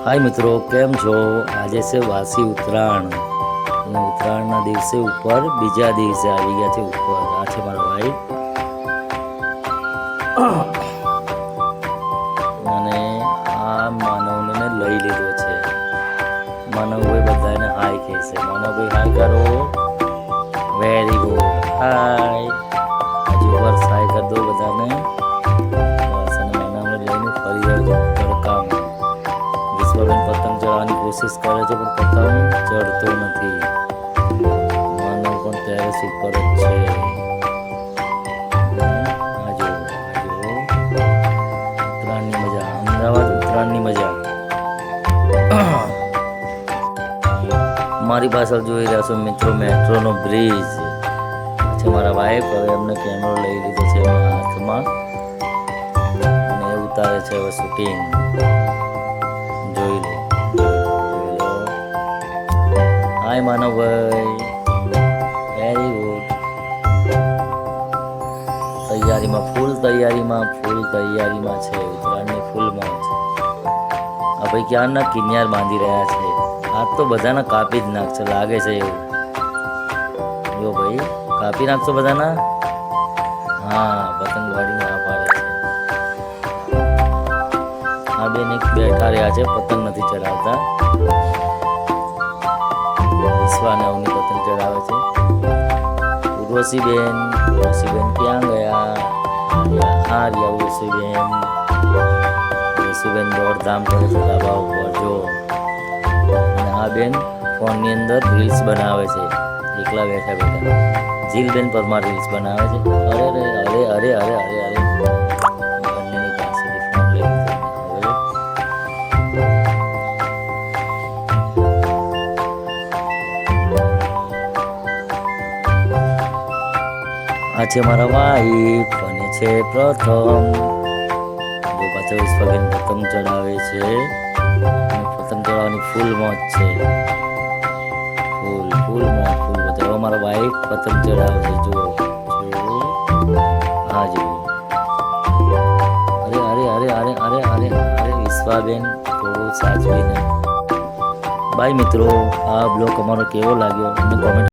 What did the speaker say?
हाय मित्रों, केम छो? आज से वासी उत्तरायण અને ઉત્તરાયણના દિવસે ઉપર બીજા દિવસે આવી ગયા છે ઉપર. આ છે મારા ભાઈ અને આ માનવને મેં લઈ લીધો છે. માનવભાઈ બધાને હાય કહે છે. માનવભાઈ હાય કરો. વેરી ગુડ, હાય. હજુ ઉપર હાય કરી દો બધાને. બસ, અને માનવને લઈને ફરી આવજો તડકામાં. વિશ્વબેન પતંગ ચડાવવાની કોશિશ કરે છે પણ પતંગ ચડતો નથી. માનવ પણ ટેરેસ ઉપર જ છે. ઉત્તરાયણની મજા, અમદાવાદ ઉત્તરાયણની મજા. મારી પાછળ જોઈ રહ્યા છો મિત્રો મેટ્રોનો બ્રિજ છે. મારા વાઈફ હવે એમને કેમેરો લઈ લીધો છે હાથમાં અને એ ઉતારે છે હવે શૂટિંગ. જોઈ લો. હાય માનવભાઈ, વેરી ગુડ. તૈયારીમાં છે. ઉત્તરાયણની ફૂલમાં છે. આ ભાઈ ક્યારના કિનિયાર બાંધી રહ્યા છે. આજ તો બધાના કાપી જ નાખશે લાગે છે એવું. જો ભાઈ, કાપી નાખશો બધાના? હા, પતંગવાડી ના પાડે છે. આ બેન એક બેઠા રહ્યા છે, પતંગ નથી ચડાવતા. વિશ્વાને અવની પતંગ ચડાવે છે. ઉર્વશીબેન ક્યાં ગયા? હા રહ્યા ઉર્વશીબેન દોડધામ કરે છે ધાબા ઉપર. જો, અને આ બેન ફોનની અંદર રીલ્સ બનાવે છે એકલા બેઠા બેઠા. જીલબેન પરમાર રીલ્સ બનાવે છે. અરે અરે અરે અરે અરે અરે બંનેની પાસેથી ફોન લઈ લીધો. આ છે મારા વાઈફ અને છે પ્રથમ. જો પાછળ વિશ્વબેન પતંગ ચડાવે છે અને પતંગ ચડાવવાની ફૂલ મોજ છે. ફૂલ બધા મારા વાઈફ પતંગ ચડાવે છે. જો હા જો. અરે વિશ્વાબેન થોડું સાચવીને. બાય મિત્રો, આ બ્લોગ અમારો કેવો લાગ્યો અમને કોમેન્ટ